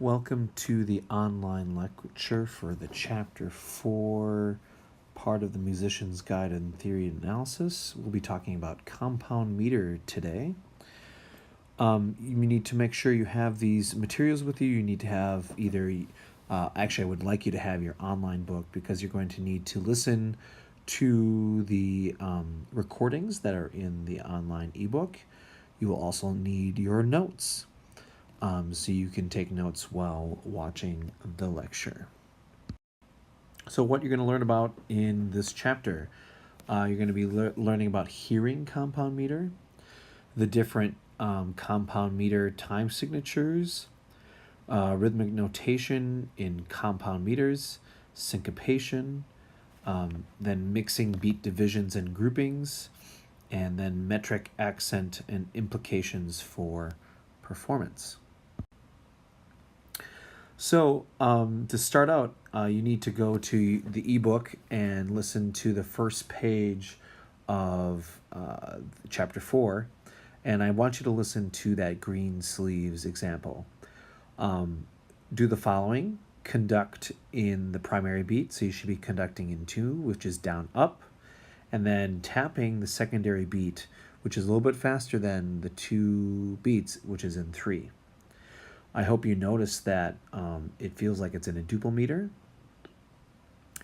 Welcome to the online lecture for the Chapter 4 part of the Musician's Guide in Theory and Analysis. We'll be talking about compound meter today. You need to make sure you have these materials with you. You need to have either, actually I would like you to have your online book because you're going to need to listen to the recordings that are in the online ebook. You will also need your notes. So you can take notes while watching the lecture. So what you're going to learn about in this chapter, you're going to be learning about hearing compound meter, the different compound meter time signatures, rhythmic notation in compound meters, syncopation, then mixing beat divisions and groupings, and then metric accent and implications for performance. So to start out, you need to go to the ebook and listen to the first page of Chapter 4, and I want you to listen to that green sleeves example. Do the following: conduct in the primary beat, so you should be conducting in 2, which is down up, and then tapping the secondary beat, which is a little bit faster than the 2 beats, which is in 3. I hope you notice that it feels like it's in a duple meter.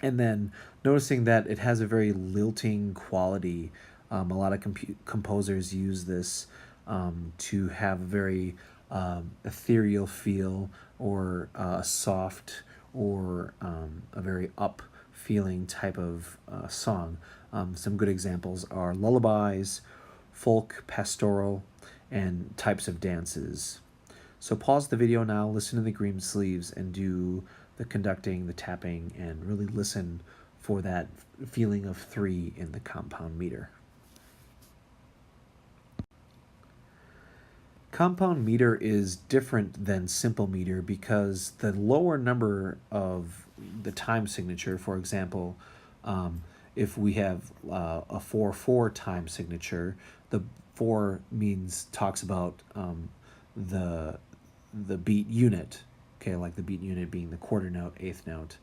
And then noticing that it has a very lilting quality. A lot of composers use this to have a very ethereal feel, or a soft or a very up feeling type of song. Some good examples are lullabies, folk, pastoral, and types of dances. So pause the video now, listen to the green sleeves, and do the conducting, the tapping, and really listen for that feeling of 3 in the compound meter. Compound meter is different than simple meter because the lower number of the time signature, for example, if we have a 4/4 time signature, the 4 talks about the beat unit, okay, like the beat unit being the quarter note, eighth note.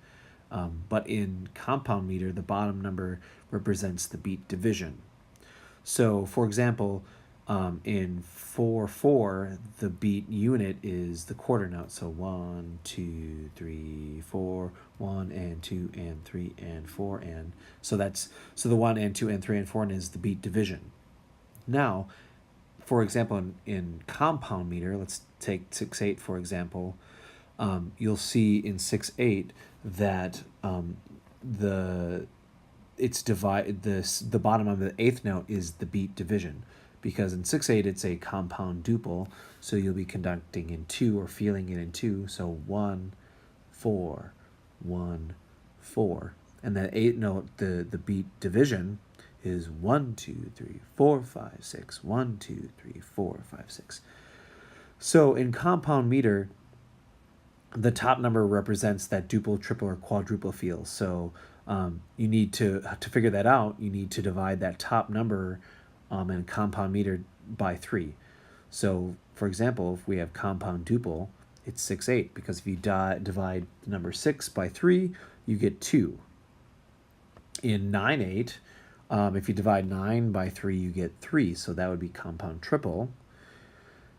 But in compound meter, the bottom number represents the beat division. So, for example, in 4/4, the beat unit is the quarter note. So 1, 2, 3, 4, 1 and 2 and 3 and 4 and so the 1 and 2 and 3 and 4 is the beat division. Now, for example, in compound meter, let's take 6/8 for example. You'll see in 6/8 that the bottom of the eighth note is the beat division, because in 6/8 it's a compound duple, so you'll be conducting in 2 or feeling it in 2. So 1, 4, 1, 4, and that eighth note, the beat division, is 1, 2, 3, 4, 5, 6, 1, 2, 3, 4, 5, 6. So in compound meter, the top number represents that duple, triple, or quadruple feel. So you need to figure that out. You need to divide that top number in compound meter by 3. So for example, if we have compound duple, it's 6/8, because if you divide the number 6 by 3, you get 2. In 9/8, if you divide 9 by 3, you get 3, so that would be compound triple.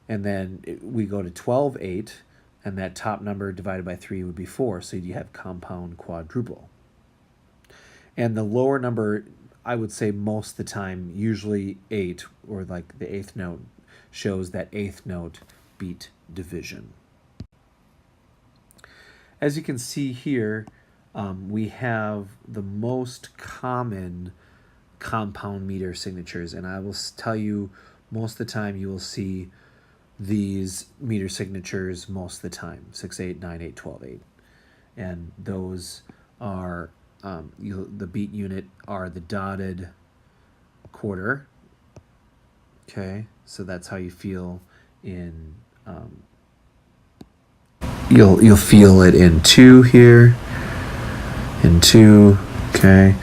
And then we go to 12/8, and that top number divided by 3 would be 4, so you have compound quadruple. And the lower number, I would say most of the time, usually 8, or like the eighth note, shows that eighth note beat division. As you can see here, we have the most common compound meter signatures, and I will tell you, most of the time you will see these meter signatures most of the time: 6/8, 9/8, 12/8, and those are the beat unit are the dotted quarter. Okay, so that's how you feel in you'll feel it in 2 here, in 2. Okay,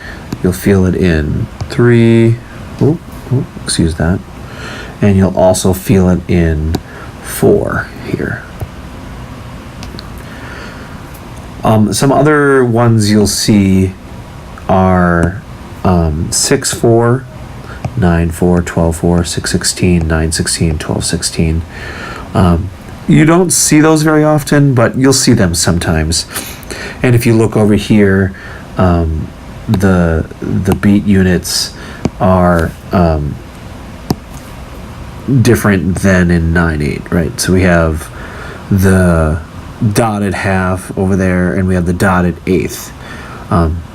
you'll feel it in 3. Excuse that. And you'll also feel it in 4 here. Some other ones you'll see are 6/4, 9/4, 12/4, 6/16, 9/16, 12/16. You don't see those very often, but you'll see them sometimes. And if you look over here, the beat units are different than in 9/8, right? So we have the dotted half over there, and we have the dotted eighth.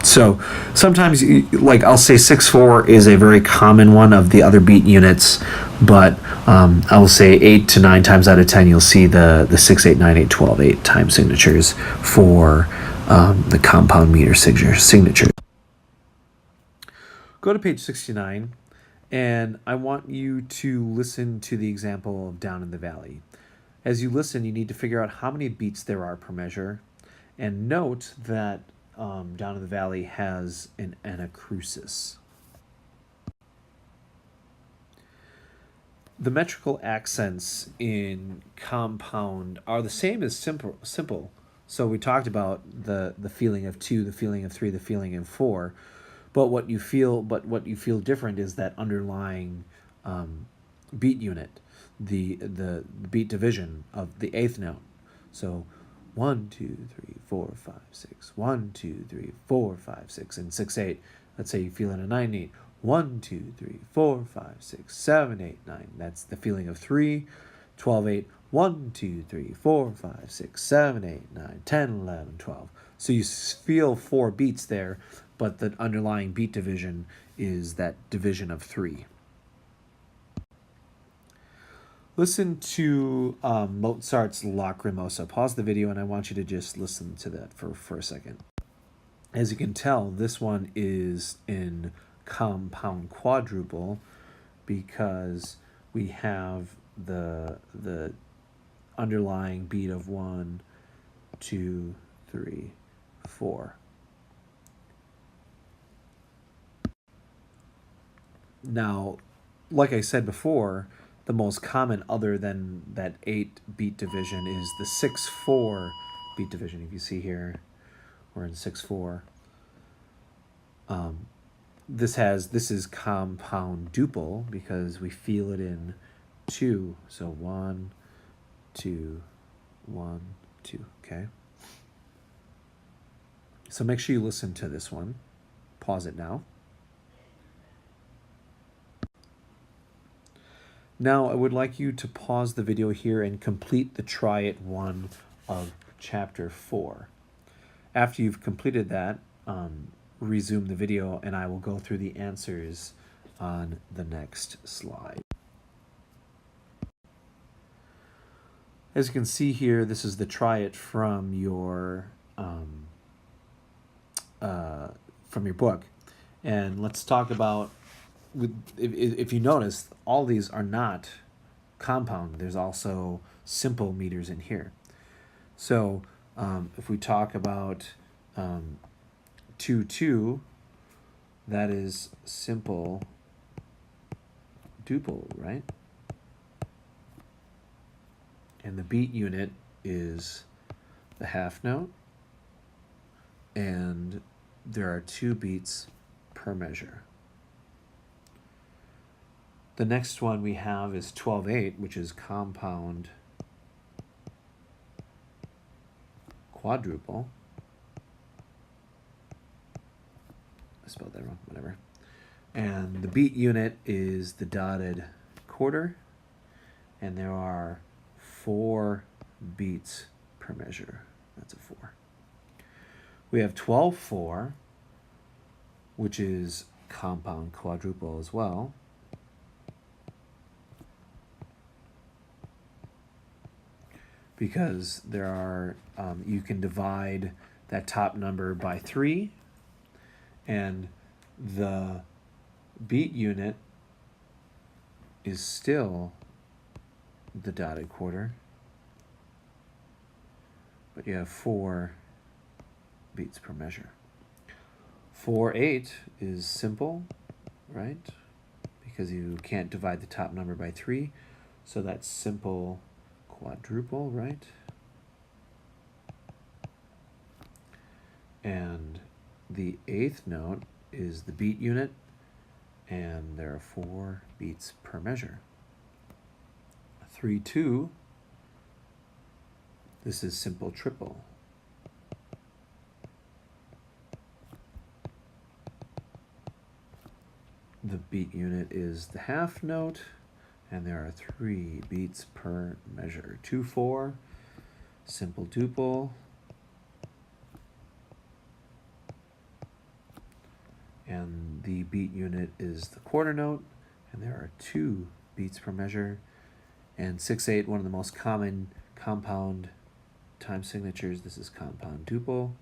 So sometimes, like I'll say 6/4 is a very common one of the other beat units, but I will say 8 to 9 times out of 10 you'll see the 6/8, 9/8, 12/8 time signatures for the compound meter signature. Go to page 69, and I want you to listen to the example of Down in the Valley. As you listen, you need to figure out how many beats there are per measure, and note that Down in the Valley has an anacrusis. The metrical accents in compound are the same as simple. So we talked about the feeling of 2, the feeling of 3, the feeling of 4. But what you feel different is that underlying beat unit, the beat division of the eighth note. So 1, 2, 3, 4, 5, 6. 1, 2, 3, 4, 5, 6. And 6/8. Let's say you feel in a 9/8. 1, 2, 3, 4, 5, 6, 7, 8, 9. That's the feeling of 3. 12/8. 1, 2, 3, 4, 5, 6, 7, 8, 9, 10, 11, 12. So you feel 4 beats there, but the underlying beat division is that division of 3. Listen to Mozart's Lacrimosa. Pause the video, and I want you to just listen to that for a second. As you can tell, this one is in compound quadruple because we have the underlying beat of 1, 2, 3, 4. Now, like I said before, the most common other than that 8 beat division is the 6/4 beat division. If you see here, we're in 6/4. This is compound duple because we feel it in 2. So 1, 2, 1, 2. Okay. So make sure you listen to this one. Pause it now. Now I would like you to pause the video here and complete the Try It 1 of chapter 4. After you've completed that, resume the video and I will go through the answers on the next slide. As you can see here, this is the Try It from your book. And let's talk about, if you notice, all these are not compound. There's also simple meters in here. So if we talk about 2, 2, that is simple duple, right? And the beat unit is the half note, and there are 2 beats per measure. The next one we have is 12/8, which is compound quadruple. I spelled that wrong, whatever. And the beat unit is the dotted quarter, and there are 4 beats per measure. That's a 4. We have 12/4, which is compound quadruple as well. Because there are, you can divide that top number by 3, and the beat unit is still the dotted quarter, but you have 4 beats per measure. 4/8 is simple, right? Because you can't divide the top number by 3, so that's simple quadruple, right? And the 8th note is the beat unit, and there are 4 beats per measure. 3/2, this is simple triple. The beat unit is the half note, and there are 3 beats per measure. 2/4, simple duple. And the beat unit is the quarter note, and there are 2 beats per measure. And 6/8, one of the most common compound time signatures. This is compound duple.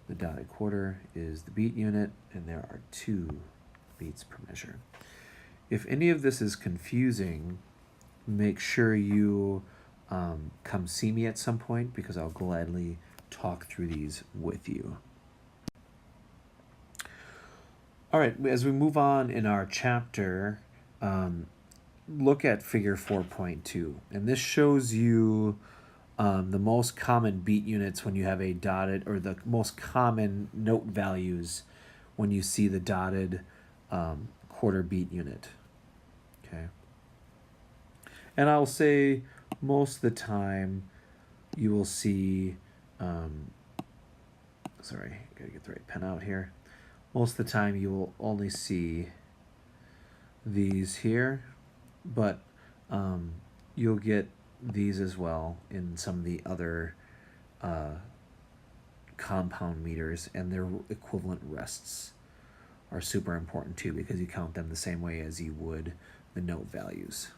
The dotted quarter is the beat unit, and there are 2 beats per measure. If any of this is confusing, make sure you come see me at some point, because I'll gladly talk through these with you. All right, as we move on in our chapter, look at figure 4.2, and this shows you the most common beat units when you have a dotted, or the most common note values when you see the dotted quarter beat unit. Okay. And I'll say most of the time you will see, sorry, gotta get the right pen out here. Most of the time you will only see these here, but you'll get these as well in some of the other compound meters, and their equivalent rests are super important too, because you count them the same way as you would the note values.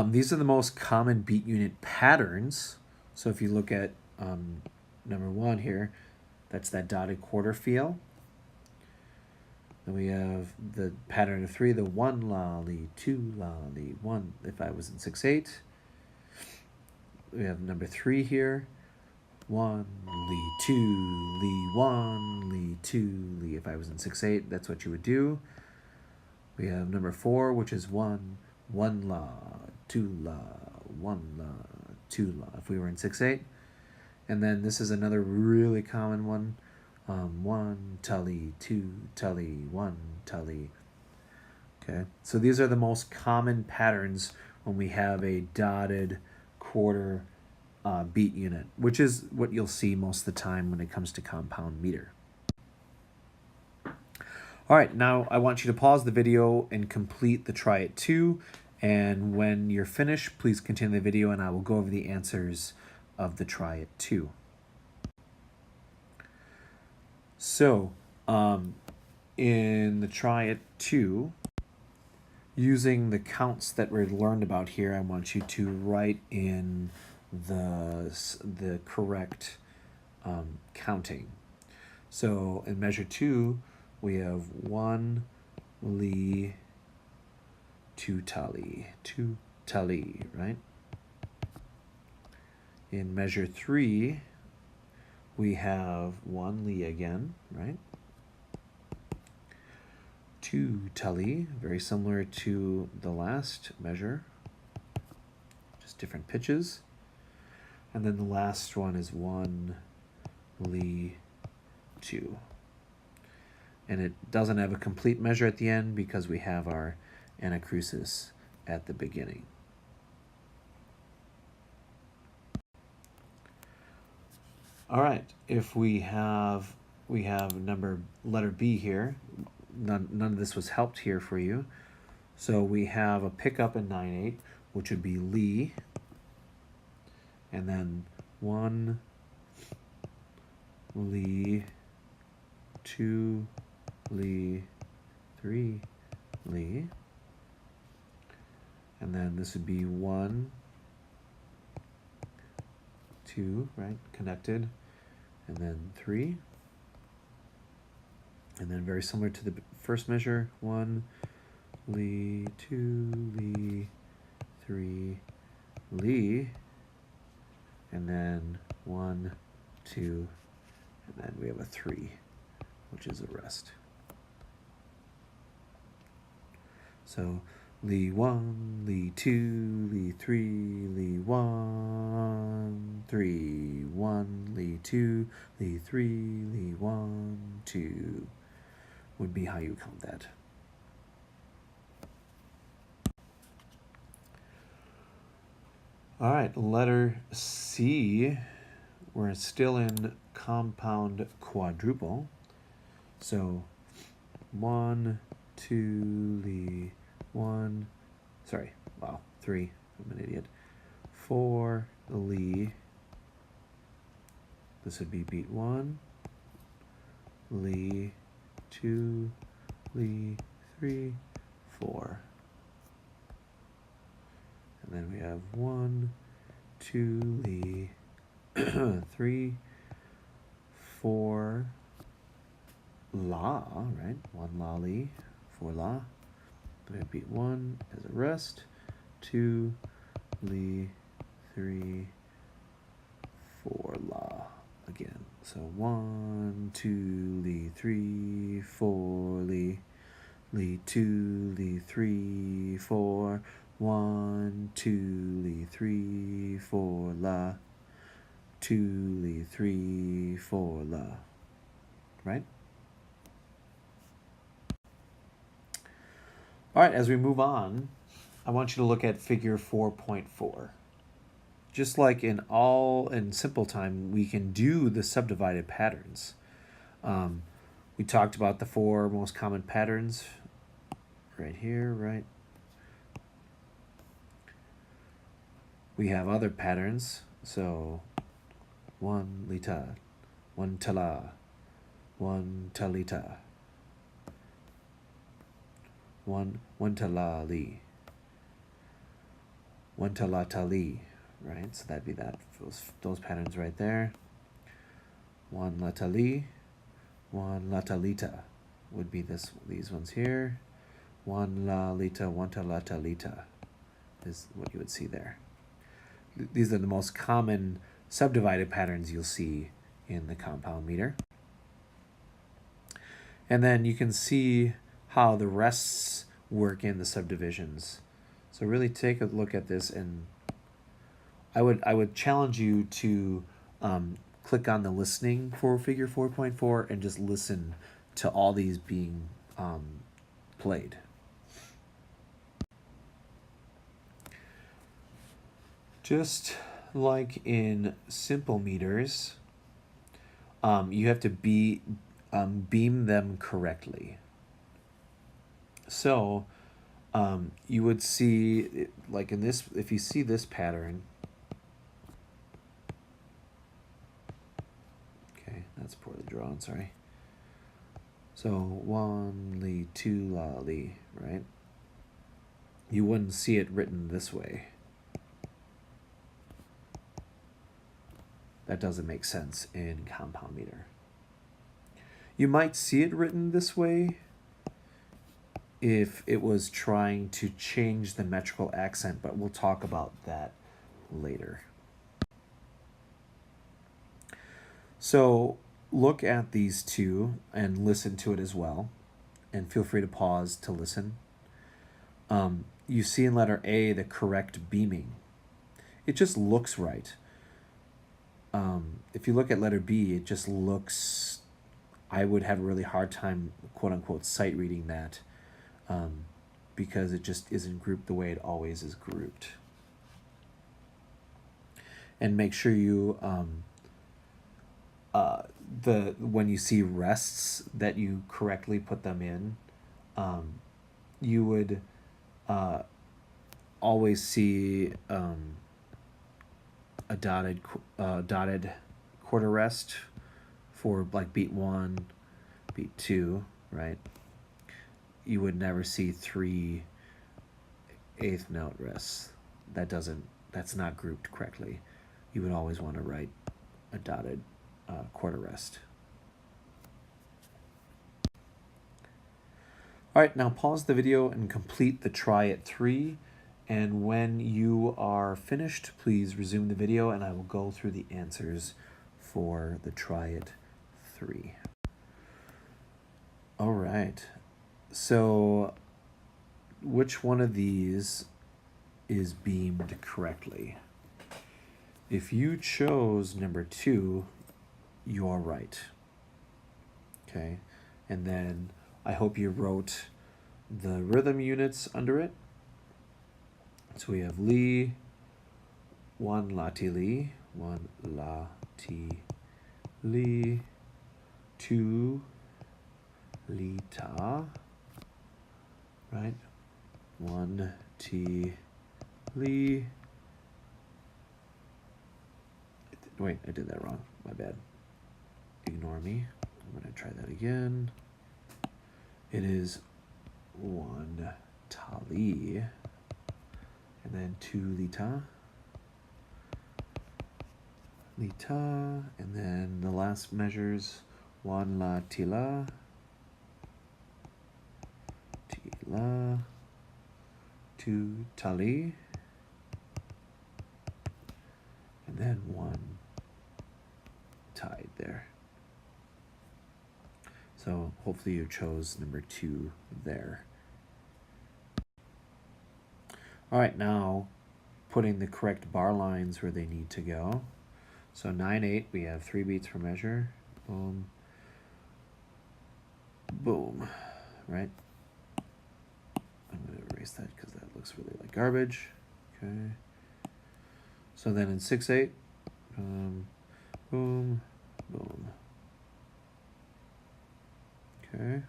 These are the most common beat unit patterns. So if you look at number 1 here, that's that dotted quarter feel. Then we have the pattern of 3, the 1 lolly, 2 lolly, 1 if I was in 6/8. We have number 3 here, 1 lee, 2 lee, 1 lee, 2 lee. If I was in 6/8, that's what you would do. We have number 4, which is 1 la, 2 la, 1 la, 2 la, if we were in 6/8. And then this is another really common one. 1 tully, 2 tully, 1 tully. Okay, so these are the most common patterns when we have a dotted quarter beat unit, which is what you'll see most of the time when it comes to compound meter. All right, now I want you to pause the video and complete the Try It 2. And when you're finished, please continue the video and I will go over the answers of the Try It 2. So, in the Try It 2, using the counts that we learned about here, I want you to write in the correct counting. So in measure 2, we have 1 lee, 2 tully, 2 tully, right? In measure 3, we have 1 lee again, right? 2 tully, very similar to the last measure, just different pitches. And then the last one is 1 lee, 2. And it doesn't have a complete measure at the end because we have our anacrusis at the beginning. All right, if we have letter B here, none of this was helped here for you. So we have a pickup in 9/8, which would be lee, and then 1 lee, 2 lee, 3 lee, and then this would be 1, 2, right, connected, and then 3, and then very similar to the first measure, 1 lee, 2 lee, 3 lee, and then 1, 2, and then we have a 3, which is a rest. So Li 1, Li 2, Li 3, Li 1, 3, 1, Li 2, Li 3, Li 1, 2 would be how you count that. All right, letter C. We're still in compound quadruple. So 1, 2, Li, 1, sorry, wow, 3, I'm an idiot. 4, Li, this would be beat 1, Li, 2, Li, 3, 4. And then we have 1, 2, Li, 3, 4, La, right? 1 La Li, 4 La. Then we have beat 1 as a rest, 2 Li, 3, 4 La again. So 1, 2 Li, 3, 4 Li, Li 2 Li, 3, 4, 1, 2 Li, 3, 4 La, 2 Li, 3, 4 La, right? All right, as we move on, I want you to look at figure 4.4. Just like in simple time, we can do the subdivided patterns. We talked about the 4 most common patterns right here, right? We have other patterns. So 1 lita, 1 tala, 1 talita, 1 talali, 1 talatali, right? So that'd be those patterns right there. 1 latali, 1 latalita would be these ones here. 1 lalita, 1 talatalita is what you would see there. These are the most common subdivided patterns you'll see in the compound meter. And then you can see how the rests work in the subdivisions. So really take a look at this, and I would challenge you to click on the listening for figure 4.4 and just listen to all these being played. Just like in simple meters, you have to beam them correctly. So you would see, like in this, if you see this pattern, okay, that's poorly drawn, sorry. So 1 Li, 2 La Li, right? You wouldn't see it written this way. That doesn't make sense in compound meter. You might see it written this way if it was trying to change the metrical accent, but we'll talk about that later. So look at these two and listen to it as well, and feel free to pause to listen. You see in letter A the correct beaming. It just looks right. If you look at letter B, it just looks, I would have a really hard time, quote unquote, sight reading that, because it just isn't grouped the way it always is grouped. And make sure you, when you see rests, that you correctly put them in. You would always see a dotted quarter rest for like beat 1, beat 2, right? You would never see 3 eighth note rests. That's not grouped correctly. You would always want to write a dotted quarter rest. All right, now pause the video and complete the try at 3. And when you are finished, please resume the video and I will go through the answers for the try at 3. All right, so which one of these is beamed correctly. If you chose number 2, you're right. Okay, and then I hope you wrote the rhythm units under it. So we have li, 1 la ti li, 1 la ti li, 2 li ta, right? 1 ti li. Wait, I did that wrong. My bad. Ignore me. I'm going to try that again. It is 1 ta li, and then 2 li ta, and then the last measures 1 la ti la, 2 ta li, and then 1 tied there. So hopefully you chose number 2 there. All right, now putting the correct bar lines where they need to go. So 9/8, we have 3 beats per measure. Boom, boom, right? I'm going to erase that because that looks really like garbage. Okay. So then in 6/8, boom, boom. Okay.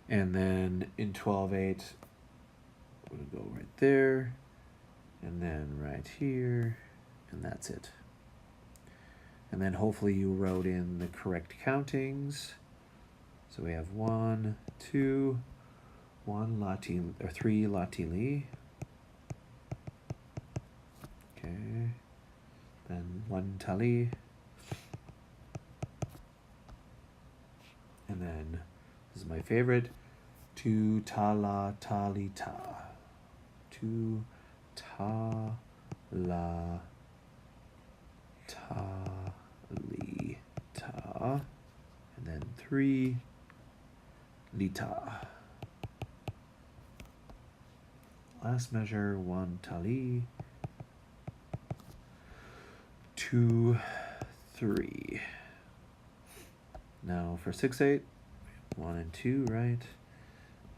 And then in 12/8, I'm going to go right there, and then right here, and that's it. And then hopefully you wrote in the correct countings. So we have 1, 2, 1 la ti, or 3 la ti li. Okay. Then 1 ta li. And then this is my favorite, 2 ta la ta li ta. 2 ta la ta li ta, and then 3 li ta. Last measure, 1 ta li, 2, 3. Now for 6/8, 1 and 2, right?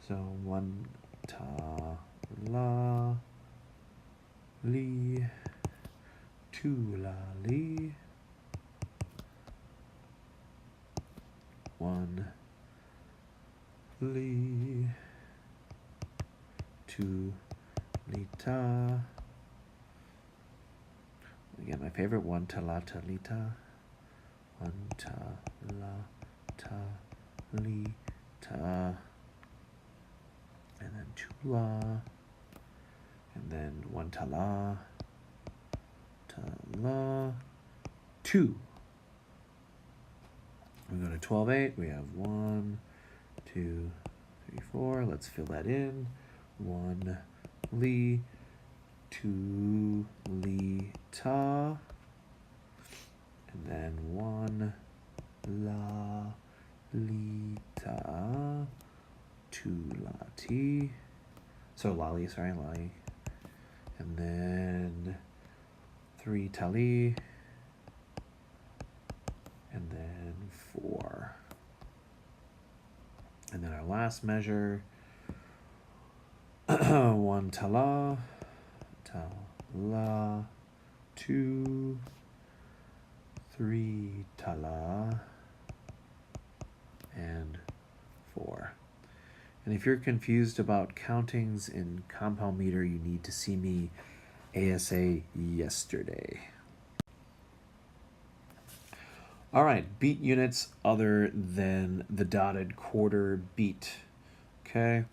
So 1 ta la li, 2 la li, 1 li, 2 li ta. Again, my favorite, 1 ta la ta li ta, 1 ta la ta li ta, and then 2 la, and then 1 ta la 2. We go to 12/8, we have 1, 2, 3, 4. Let's fill that in. 1 li, 2 li ta, and then 1 la li ta, 2 la ti. So lali, sorry, lali. And then 3 ta li, and then 4. And then our last measure, 1 ta la, 2, 3 ta la, and 4. And if you're confused about countings in compound meter, you need to see me ASA yesterday. All right, beat units other than the dotted quarter beat, okay?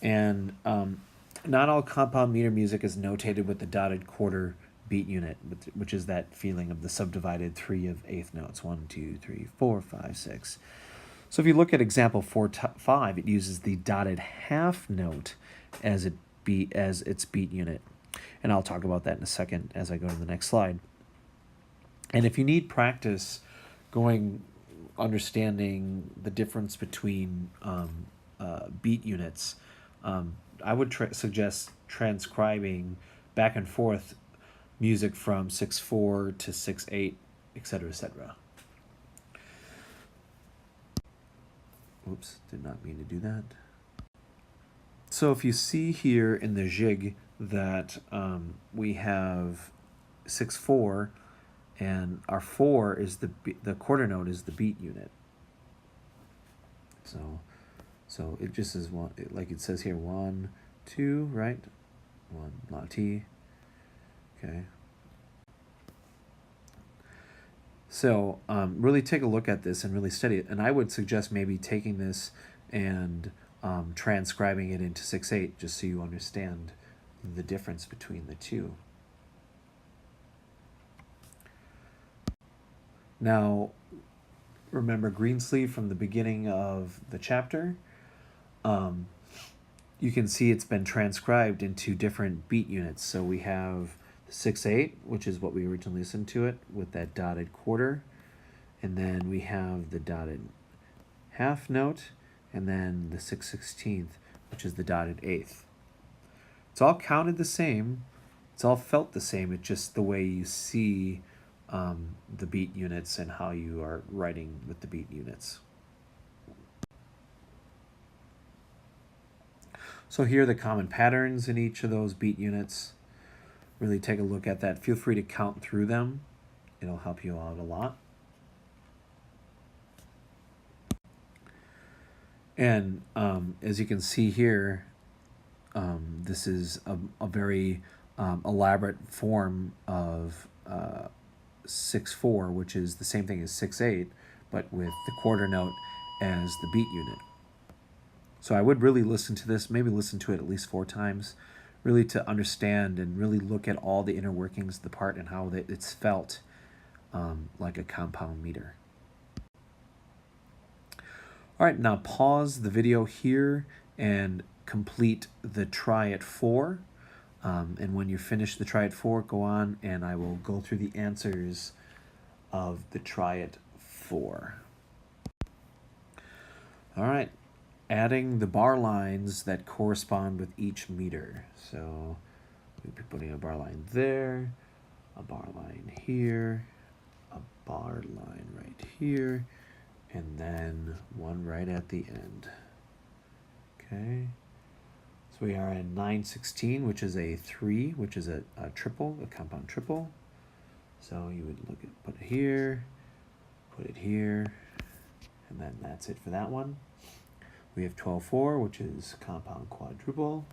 And not all compound meter music is notated with the dotted quarter beat unit, which is that feeling of the subdivided 3 of eighth notes, 1, 2, 3, 4, 5, 6. So if you look at example 4-5, it uses the dotted half note as its beat unit. And I'll talk about that in a second as I go to the next slide. And if you need practice understanding the difference between beat units. I would suggest transcribing back and forth music from 6/4 to 6/8, etc., etc. Oops, did not mean to do that. So if you see here in the jig that we have 6/4, and our 4 is the quarter note is the beat unit. So it just is one, like it says here, 1, 2, right? 1, not T. Okay. So really take a look at this and really study it. And I would suggest maybe taking this and transcribing it into 6/8, just so you understand the difference between the two. Now, remember Greensleeve from the beginning of the chapter? You can see it's been transcribed into different beat units. So we have 6/8, which is what we originally listened to it with that dotted quarter. And then we have the dotted half note, and then the 6/16, which is the dotted eighth. It's all counted the same. It's all felt the same. It's just the way you see the beat units and how you are writing with the beat units. So here are the common patterns in each of those beat units. Really take a look at that. Feel free to count through them. It'll help you out a lot. And as you can see here, this is a very elaborate form of 6/4, which is the same thing as 6/8, but with the quarter note as the beat unit. So I would really listen to this, maybe listen to it at least 4 times, really to understand and really look at all the inner workings of the part and how it's felt like a compound meter. All right, now pause the video here and complete the try at 4. And when you finish the try at 4, go on and I will go through the answers of the try at 4. All right, adding the bar lines that correspond with each meter. So we'll be putting a bar line there, a bar line here, a bar line right here, and then one right at the end. Okay. So we are in 9/16, which is a 3, which is a triple, a compound triple. So you would put it here, and then that's it for that one. We have 12/4, which is compound quadruple.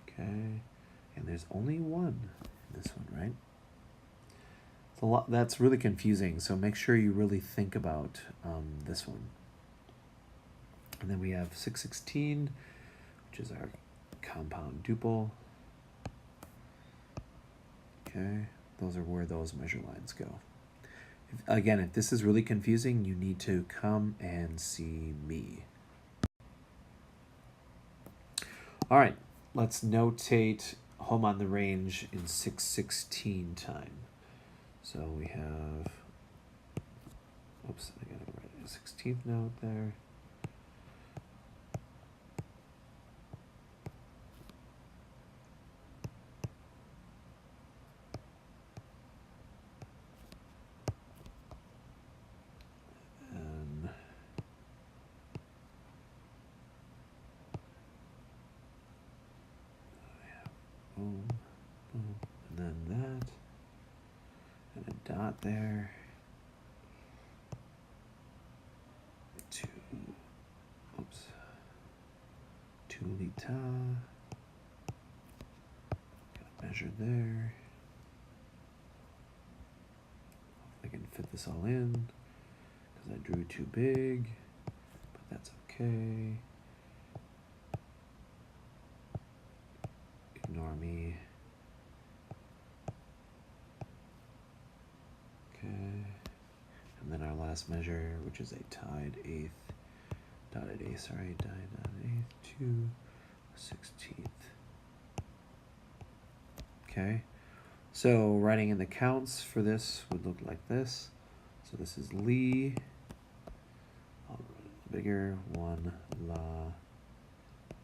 Okay, and there's only one in this one, right? It's a lot. That's really confusing. So make sure you really think about this one. And then we have 6/16, which is our compound duple. Okay, those are where those measure lines go. Again, if this is really confusing, you need to come and see me. All right, let's notate home on the range in 6/16 time. So we have, oops, I gotta write a 16th note there. Boom, boom, and then that, and a dot there, 2 lita, got a measure there. I can fit this all in, because I drew too big, but that's okay. Ignore me. Okay, and then our last measure, which is a dotted eighth to 16th. Okay, so writing in the counts for this would look like this. So this is Lee. I'll write it a bigger. One la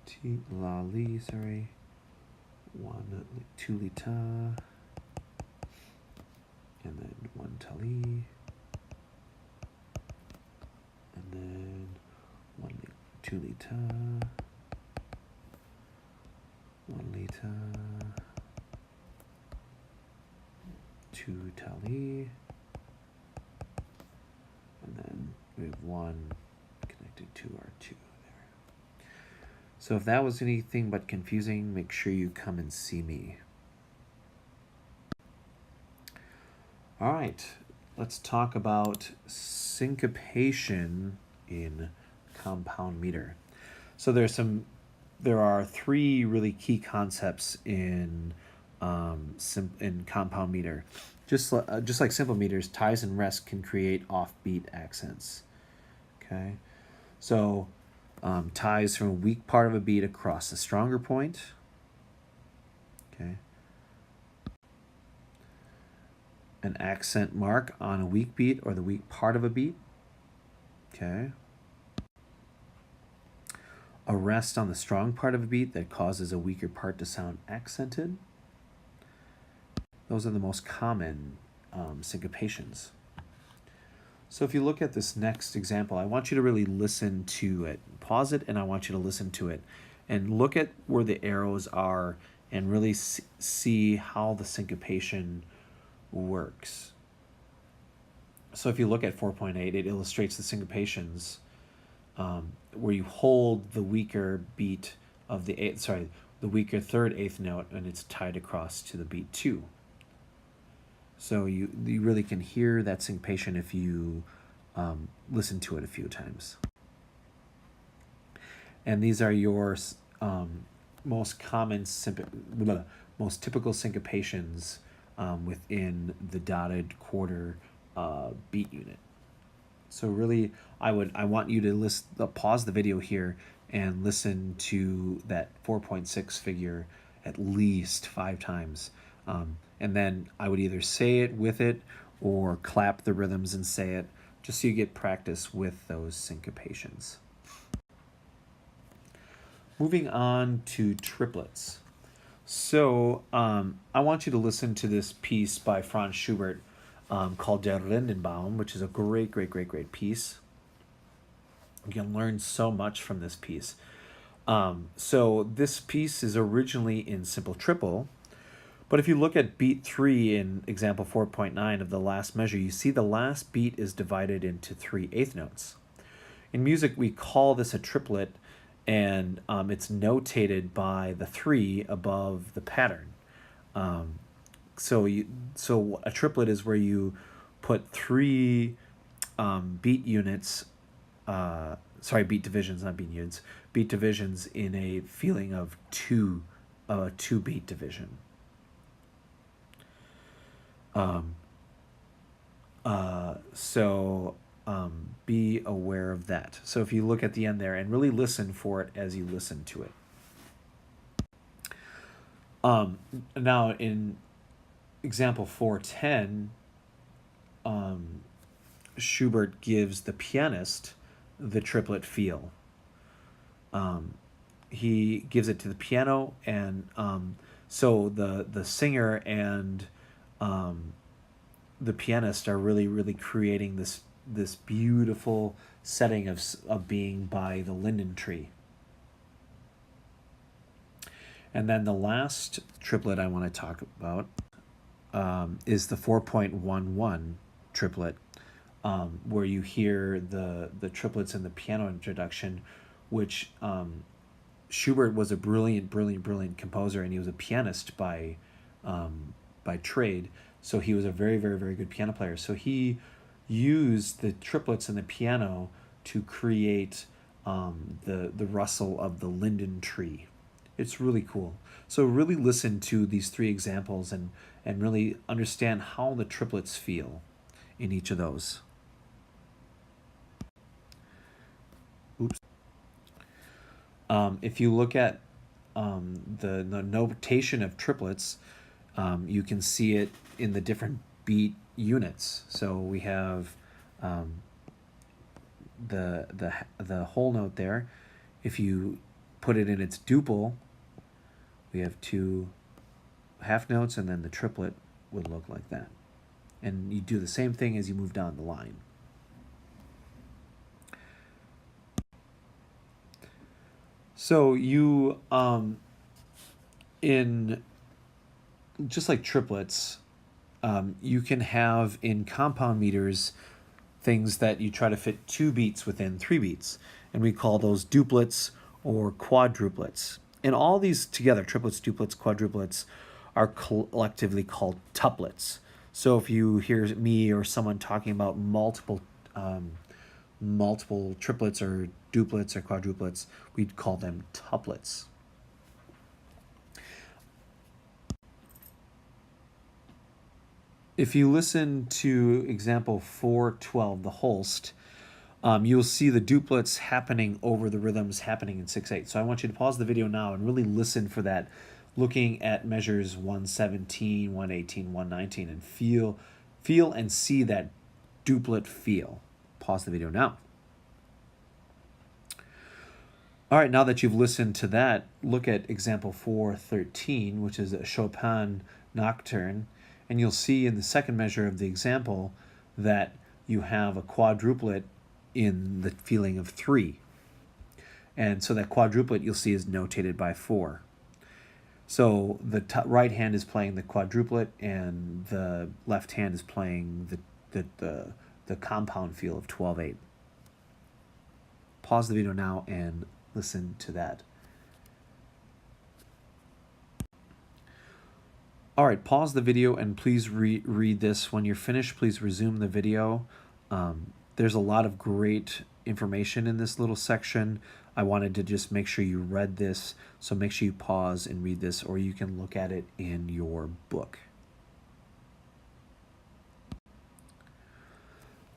ti la li, sorry. One two li ta. And then one tali. And then one two li ta. One li ta. Two tali. And then we have one connected to our two there. So if that was anything but confusing, make sure you come and see me. All right, let's talk about syncopation in compound meter. So there are three really key concepts in compound meter. Just like simple meters, ties and rests can create offbeat accents. Okay, so ties from a weak part of a beat across the stronger point. Okay, an accent mark on a weak beat or the weak part of a beat. Okay, a rest on the strong part of a beat that causes a weaker part to sound accented. Those are the most common syncopations. So if you look at this next example, I want you to really listen to it. Pause it, and I want you to listen to it. And look at where the arrows are and really see how the syncopation works. So if you look at 4.8, it illustrates the syncopations where you hold the weaker beat of the weaker third eighth note, and it's tied across to the beat 2. So you really can hear that syncopation if you listen to it a few times. And these are your most common, most typical syncopations within the dotted quarter beat unit. So really, I want you to pause the video here and listen to that 4.6 figure at least 5 times. And then I would either say it with it or clap the rhythms and say it, just so you get practice with those syncopations. Moving on to triplets. So I want you to listen to this piece by Franz Schubert called Der Lindenbaum, which is a great piece. You can learn so much from this piece. So this piece is originally in simple triple, but if you look at beat 3 in example 4.9 of the last measure, you see the last beat is divided into 3 eighth notes. In music, we call this a triplet, and it's notated by the 3 above the pattern. So a triplet is where you put 3 beat units, beat divisions, not beat units, beat divisions in a feeling of 2 beat division. Be aware of that. So if you look at the end there and really listen for it as you listen to it. Now in example 410, Schubert gives the pianist the triplet feel. He gives it to the piano, and so the singer and the pianist are really creating this beautiful setting of being by the linden tree. And then the last triplet I want to talk about is the 4.11 triplet, where you hear the triplets in the piano introduction, which Schubert was a brilliant composer, and he was a pianist by trade. So he was a very good piano player. So he used the triplets in the piano to create the rustle of the linden tree. It's really cool. So really listen to these 3 examples and really understand how the triplets feel in each of those. Oops. If you look at the notation of triplets, you can see it in the different beat units. So we have the whole note there. If you put it in its duple, we have two half notes, and then the triplet would look like that. And you do the same thing as you move down the line. So you, in just like triplets, you can have in compound meters things that you try to fit 2 beats within 3 beats. And we call those duplets or quadruplets. And all these together, triplets, duplets, quadruplets, are collectively called tuplets. So if you hear me or someone talking about multiple triplets or duplets or quadruplets, we'd call them tuplets. If you listen to example 412, the Holst, you'll see the duplets happening over the rhythms happening in 6/8. So I want you to pause the video now and really listen for that, looking at measures 117, 118, 119, and feel and see that duplet feel. Pause the video now. All right, now that you've listened to that, look at example 413, which is a Chopin nocturne, and you'll see in the second measure of the example that you have a quadruplet in the feeling of 3. And so that quadruplet you'll see is notated by 4. So the right hand is playing the quadruplet, and the left hand is playing the compound feel of 12/8. Pause the video now and listen to that. All right, pause the video and please read this. When you're finished, please resume the video. There's a lot of great information in this little section. I wanted to just make sure you read this, so make sure you pause and read this, or you can look at it in your book.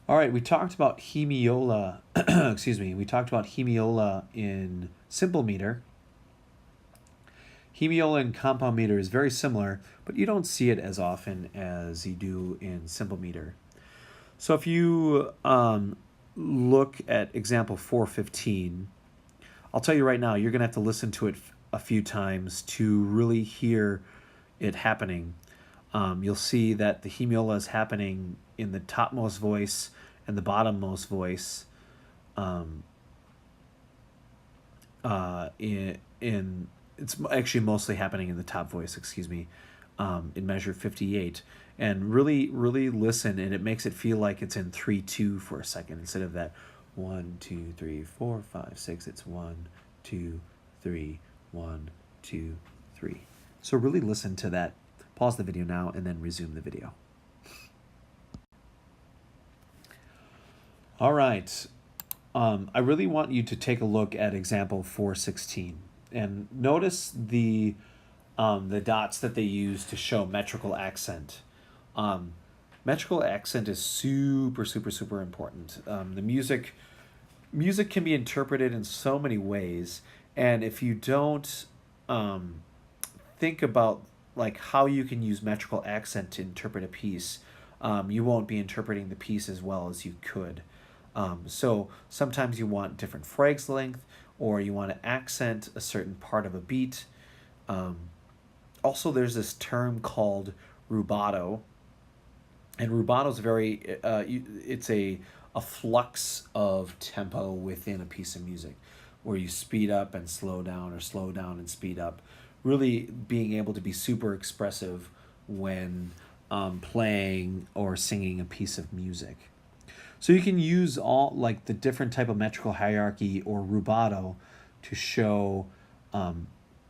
All right, we talked about hemiola, excuse me, we talked about hemiola in simple meter. Hemiola in compound meter is very similar, but you don't see it as often as you do in simple meter. So if you look at example 415, I'll tell you right now, you're going to have to listen to it a few times to really hear it happening. You'll see that the hemiola is happening in the topmost voice and the bottommost voice it's actually mostly happening in the top voice, excuse me, in measure 58. And really listen, and it makes it feel like it's in 3/2 for a second instead of that 1, 2, 3, 4, 5, 6. It's 1, 2, 3, 1, 2, 3. So really listen to that. Pause the video now and then resume the video. All right. I really want you to take a look at example 416 and notice the dots that they use to show metrical accent. Metrical accent is super important. The music can be interpreted in so many ways, and if you don't think about like how you can use metrical accent to interpret a piece, you won't be interpreting the piece as well as you could. So sometimes you want different phrase length, or you want to accent a certain part of a beat. Also, there's this term called rubato, and rubato is it's a flux of tempo within a piece of music, where you speed up and slow down, or slow down and speed up, really being able to be super expressive when playing or singing a piece of music. So you can use all like the different type of metrical hierarchy or rubato to show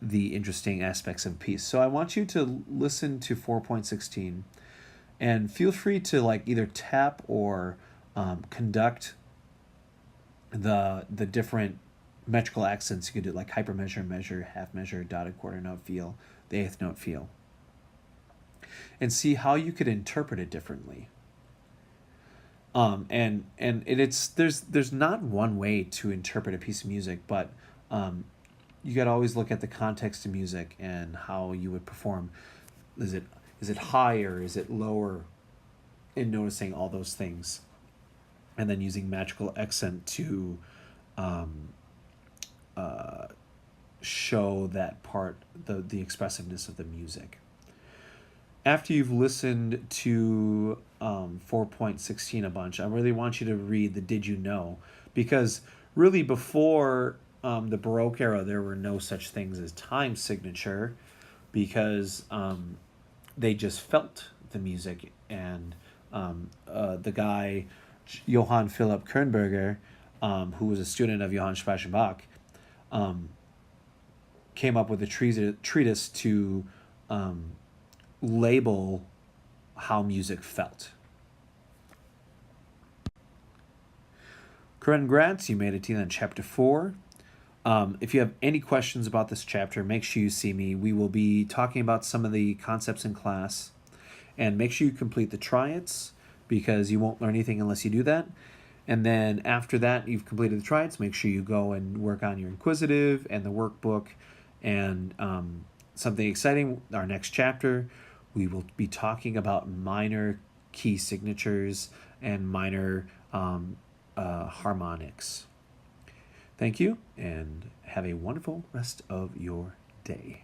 the interesting aspects of a piece. So I want you to listen to 4.16 and feel free to like either tap or conduct the different metrical accents. You could do like hypermeasure, measure, half measure, dotted quarter note feel, the eighth note feel, and see how you could interpret it differently. And there's not one way to interpret a piece of music, but you got to always look at the context of music and how you would perform. Is it higher? Is it lower? And noticing all those things. and then using Metrical Accent to show that part, the expressiveness of the music. After you've listened to 4.16 a bunch, I really want you to read the Did You Know? Because really before the Baroque era, there were no such things as time signature, because they just felt the music. And the guy, Johann Philipp Kernberger, who was a student of Johann Sebastian Bach, came up with a treatise to label how music felt. Congrats, you made it to the end of chapter 4. If you have any questions about this chapter, make sure you see me. We will be talking about some of the concepts in class. And make sure you complete the triads, because you won't learn anything unless you do that. And then after that, you've completed the triads, make sure you go and work on your inquisitive and the workbook. And something exciting, our next chapter, we will be talking about minor key signatures and minor harmonics. Thank you, and have a wonderful rest of your day.